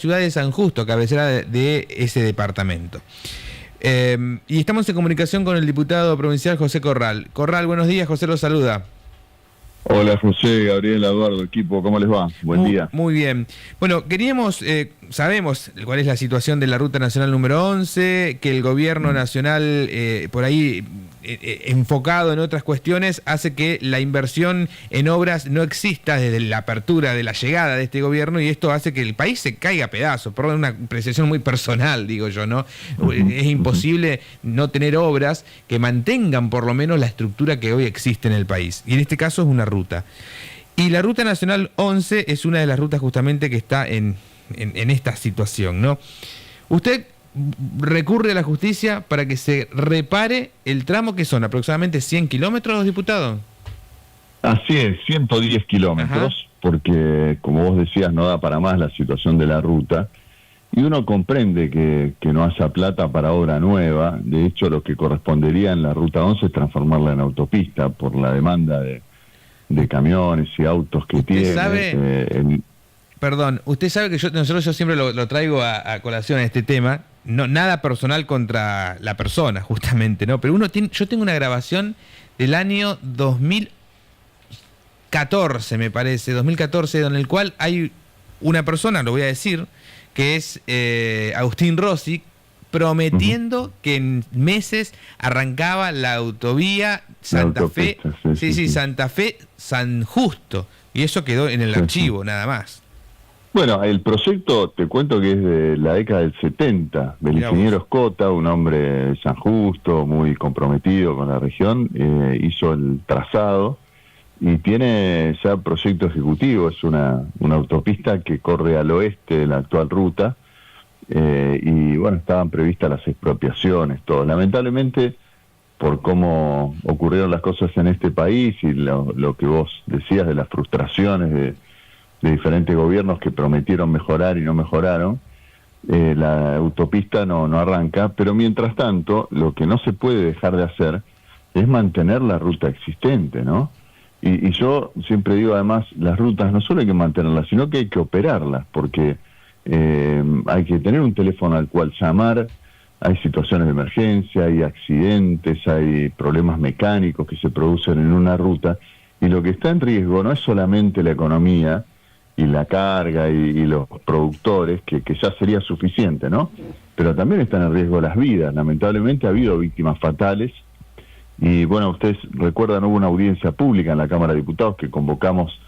ciudad de San Justo, cabecera de ese departamento. Y estamos en comunicación con el diputado provincial José Corral. Corral, buenos días, José lo saluda. Hola José, Gabriel, Eduardo, equipo, ¿cómo les va? Buen día. Muy bien. Bueno, queríamos, sabemos cuál es la situación de la Ruta Nacional número 11, que el gobierno nacional, por ahí enfocado en otras cuestiones, hace que la inversión en obras no exista desde la apertura de la llegada de este gobierno, y esto hace que el país se caiga a pedazos, por una apreciación muy personal, digo yo, ¿no? Es imposible no tener obras que mantengan por lo menos la estructura que hoy existe en el país, y en este caso es una ruta. Y la Ruta Nacional 11 es una de las rutas justamente que está en esta situación, ¿no? Usted recurre a la justicia para que se repare el tramo, que son aproximadamente 100 kilómetros, diputado. Así es, 110 kilómetros, porque como vos decías, no da para más la situación de la ruta, y uno comprende que no haya plata para obra nueva. De hecho, lo que correspondería en la Ruta 11 es transformarla en autopista por la demanda de camiones y autos que tiene. ¿Sabe? Perdón, usted sabe que yo siempre lo traigo a colación a este tema, no nada personal contra la persona, justamente, ¿no? Pero yo tengo una grabación del año 2014, me parece, 2014, en el cual hay una persona, lo voy a decir, que es Agustín Rossi, prometiendo que en meses arrancaba la autovía Santa Fe, Santa Fe, San Justo, y eso quedó en el archivo, nada más. Bueno, el proyecto, te cuento que es de la década del 70, del ingeniero Escota, un hombre de San Justo, muy comprometido con la región, hizo el trazado y tiene ya proyecto ejecutivo. Es una autopista que corre al oeste de la actual ruta, y bueno, estaban previstas las expropiaciones, todo. Lamentablemente, por cómo ocurrieron las cosas en este país y lo que vos decías de las frustraciones de diferentes gobiernos que prometieron mejorar y no mejoraron, la autopista no arranca. Pero mientras tanto, lo que no se puede dejar de hacer es mantener la ruta existente, ¿no? Y yo siempre digo, además, las rutas no solo hay que mantenerlas, sino que hay que operarlas, porque hay que tener un teléfono al cual llamar. Hay situaciones de emergencia, hay accidentes, hay problemas mecánicos que se producen en una ruta, y lo que está en riesgo no es solamente la economía y la carga y los productores, que ya sería suficiente, ¿no? Pero también están en riesgo las vidas. Lamentablemente ha habido víctimas fatales, y bueno, ustedes recuerdan, hubo una audiencia pública en la Cámara de Diputados que convocamos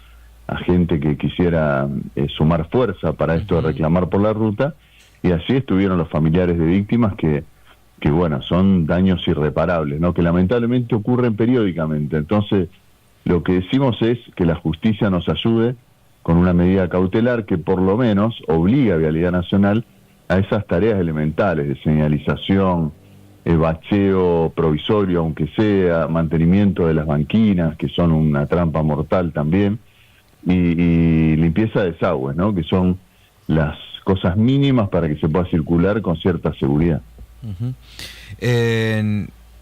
a gente que quisiera sumar fuerza para esto de reclamar por la ruta, y así estuvieron los familiares de víctimas que bueno, son daños irreparables, ¿no? Que lamentablemente ocurren periódicamente. Entonces, lo que decimos es que la justicia nos ayude con una medida cautelar que por lo menos obliga a Vialidad Nacional a esas tareas elementales de señalización, bacheo provisorio, aunque sea, mantenimiento de las banquinas, que son una trampa mortal también, y limpieza de desagües, ¿no? Que son las cosas mínimas para que se pueda circular con cierta seguridad.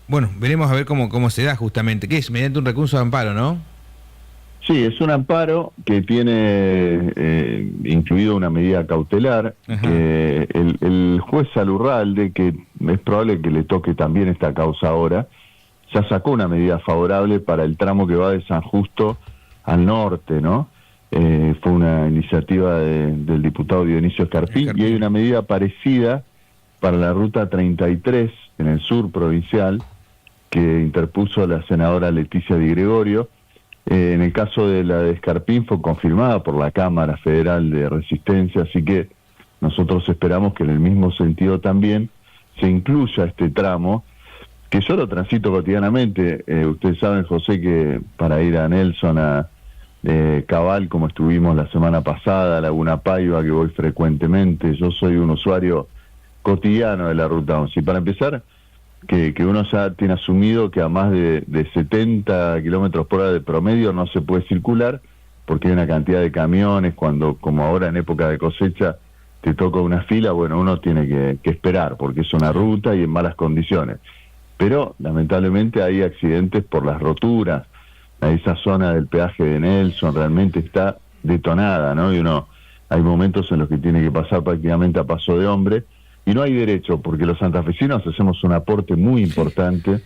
Bueno, veremos a ver cómo se da justamente. ¿Qué es? Mediante un recurso de amparo, ¿no? Sí, es un amparo que tiene incluido una medida cautelar. El juez Alurralde, que es probable que le toque también esta causa ahora, ya sacó una medida favorable para el tramo que va de San Justo al norte, ¿no? Fue una iniciativa del diputado Dionisio Escarpín, y hay una medida parecida para la Ruta 33 en el sur provincial que interpuso la senadora Leticia Di Gregorio. En el caso de la de Escarpín fue confirmada por la Cámara Federal de Resistencia, así que nosotros esperamos que en el mismo sentido también se incluya este tramo, que yo lo transito cotidianamente. Ustedes saben, José, que para ir a Nelson, a Cabal, como estuvimos la semana pasada, Laguna Paiva, que voy frecuentemente, yo soy un usuario cotidiano de la Ruta 11. Y para empezar, que uno ya tiene asumido que a más de 70 kilómetros por hora de promedio no se puede circular, porque hay una cantidad de camiones. Cuando, como ahora en época de cosecha, te toca una fila, bueno, uno tiene que esperar, porque es una ruta y en malas condiciones. Pero lamentablemente hay accidentes por las roturas. Esa zona del peaje de Nelson realmente está detonada, ¿no? Y uno hay momentos en los que tiene que pasar prácticamente a paso de hombre, y no hay derecho, porque los santafesinos hacemos un aporte muy importante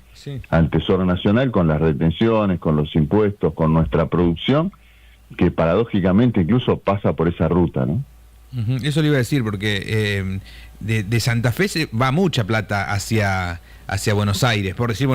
al Tesoro Nacional con las retenciones, con los impuestos, con nuestra producción, que paradójicamente incluso pasa por esa ruta, ¿no? Eso le iba a decir, porque de Santa Fe se va mucha plata hacia Buenos Aires, por decir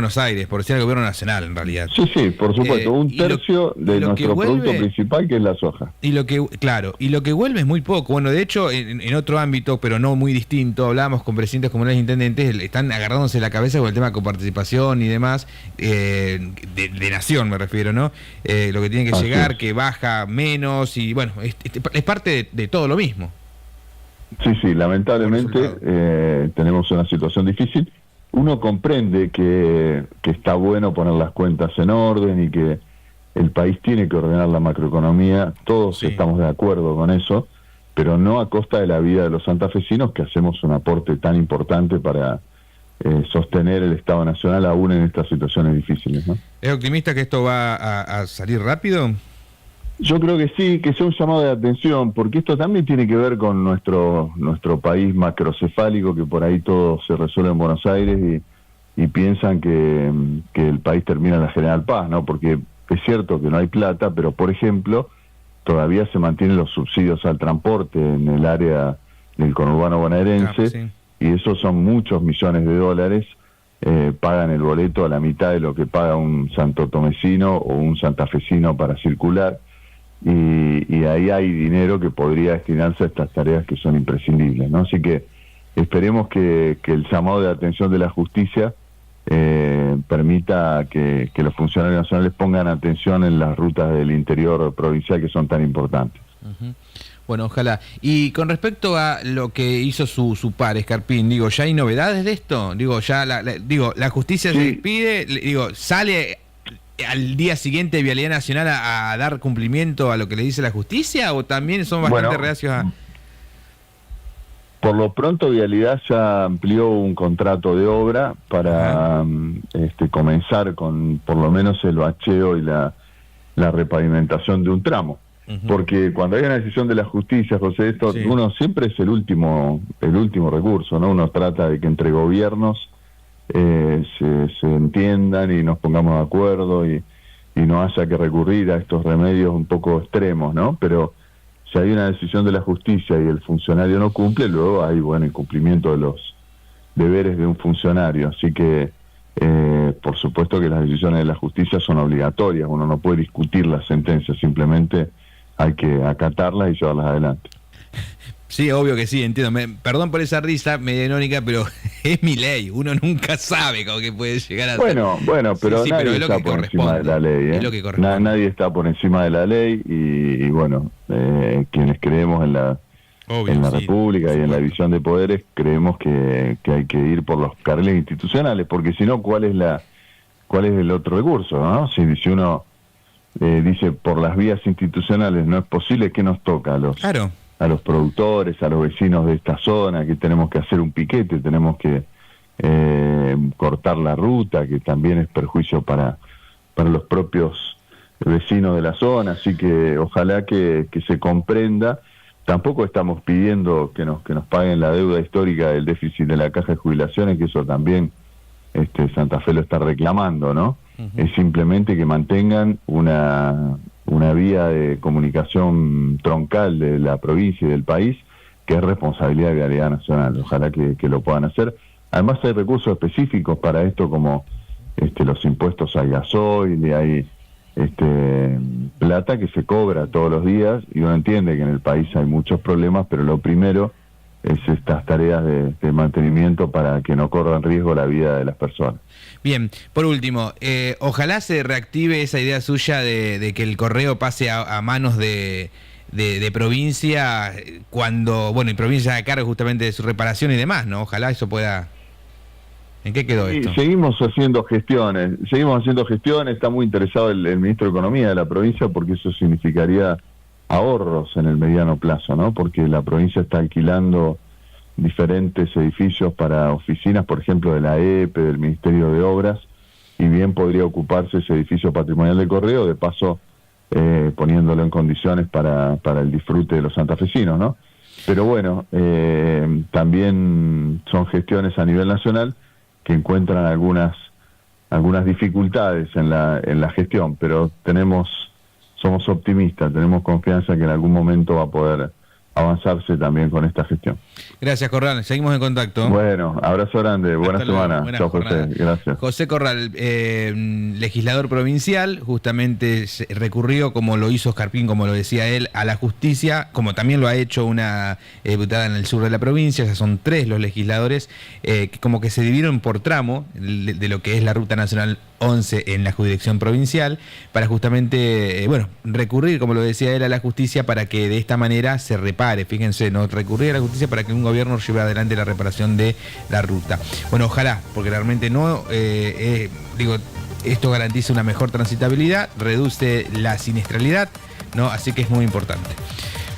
el gobierno nacional en realidad. Sí, por supuesto, un tercio de nuestro producto principal, que es la soja. Y lo que vuelve es muy poco. Bueno, de hecho, en otro ámbito, pero no muy distinto, hablábamos con presidentes comunales e intendentes, están agarrándose la cabeza con el tema de coparticipación y demás, de nación me refiero, ¿no? Lo que tiene que llegar, que baja menos, y bueno, es parte de todo lo mismo. Sí, lamentablemente tenemos una situación difícil. Uno comprende que está bueno poner las cuentas en orden y que el país tiene que ordenar la macroeconomía, todos estamos de acuerdo con eso, pero no a costa de la vida de los santafesinos, que hacemos un aporte tan importante para sostener el Estado Nacional aún en estas situaciones difíciles, ¿no? ¿Es optimista que esto va a salir rápido? Yo creo que sí, que sea un llamado de atención, porque esto también tiene que ver con nuestro país macrocefálico, que por ahí todo se resuelve en Buenos Aires y piensan que el país termina en la General Paz, ¿no? Porque es cierto que no hay plata, pero por ejemplo, todavía se mantienen los subsidios al transporte en el área del conurbano bonaerense, y esos son muchos millones de dólares. Pagan el boleto a la mitad de lo que paga un santotomecino o un santafesino para circular. Y ahí hay dinero que podría destinarse a estas tareas que son imprescindibles, ¿no? Así que esperemos que el llamado de atención de la justicia permita que los funcionarios nacionales pongan atención en las rutas del interior provincial, que son tan importantes. Bueno, ojalá. Y con respecto a lo que hizo su par, Escarpín, digo, ¿ya hay novedades de esto? Digo, ya la justicia se despide, sale al día siguiente de Vialidad Nacional a dar cumplimiento a lo que le dice la justicia, o también son bastante reacios a... Por lo pronto Vialidad ya amplió un contrato de obra para comenzar con por lo menos el bacheo y la repavimentación de un tramo, porque cuando hay una decisión de la justicia, José, uno siempre es el último recurso, ¿no? Uno trata de que entre gobiernos se entiendan y nos pongamos de acuerdo y no haya que recurrir a estos remedios un poco extremos, ¿no? Pero si hay una decisión de la justicia y el funcionario no cumple, luego hay incumplimiento de los deberes de un funcionario. Así que por supuesto que las decisiones de la justicia son obligatorias, uno no puede discutir las sentencias, simplemente hay que acatarlas y llevarlas adelante. Sí, obvio que sí, entiendo. Perdón por esa risa media irónica, pero es mi ley. Uno nunca sabe cómo que puede llegar a ser. Bueno, pero nadie está por encima de la ley. Es lo que corresponde. Nadie está por encima de la ley y bueno, quienes creemos en la República y en la división de poderes, creemos que hay que ir por los carriles institucionales, porque si no, ¿cuál es el otro recurso, no? Si uno dice por las vías institucionales no es posible, ¿qué nos toca a los productores, a los vecinos de esta zona, que tenemos que hacer un piquete, tenemos que cortar la ruta, que también es perjuicio para los propios vecinos de la zona? Así que ojalá que se comprenda. Tampoco estamos pidiendo que nos paguen la deuda histórica del déficit de la caja de jubilaciones, que eso también Santa Fe lo está reclamando, ¿no? Es simplemente que mantengan una vía de comunicación troncal de la provincia y del país, que es responsabilidad de Vialidad Nacional. Ojalá que lo puedan hacer. Además hay recursos específicos para esto, como los impuestos al gasoil, y hay plata que se cobra todos los días, y uno entiende que en el país hay muchos problemas, pero lo primero es estas tareas de mantenimiento para que no corran riesgo la vida de las personas. Bien, por último, ojalá se reactive esa idea suya de que el correo pase a manos de provincia, cuando, y provincia a cargo justamente de su reparación y demás, ¿no? Ojalá eso pueda... ¿En qué quedó esto? Seguimos haciendo gestiones, está muy interesado el ministro de Economía de la provincia, porque eso significaría ahorros en el mediano plazo, ¿no? Porque la provincia está alquilando diferentes edificios para oficinas, por ejemplo, de la EPE, del Ministerio de Obras, y bien podría ocuparse ese edificio patrimonial del correo. De paso, poniéndolo en condiciones para el disfrute de los santafesinos, ¿no? Pero bueno, también son gestiones a nivel nacional que encuentran algunas dificultades en la gestión, pero somos optimistas, tenemos confianza que en algún momento va a poder avanzarse también con esta gestión. Gracias, Corral. Seguimos en contacto. Bueno, abrazo grande. Buena semana. Chao, José. Gracias. José Corral, legislador provincial, justamente recurrió, como lo hizo Escarpín, como lo decía él, a la justicia, como también lo ha hecho una diputada en el sur de la provincia. Ya son 3 los legisladores, que como que se dividieron por tramo de lo que es la Ruta Nacional 11 en la jurisdicción provincial, para justamente, recurrir, como lo decía él, a la justicia para que de esta manera se repare. Fíjense, no recurrir a la justicia para que un gobierno lleve adelante la reparación de la ruta. Bueno, ojalá, porque realmente esto garantiza una mejor transitabilidad, reduce la siniestralidad, ¿no? Así que es muy importante.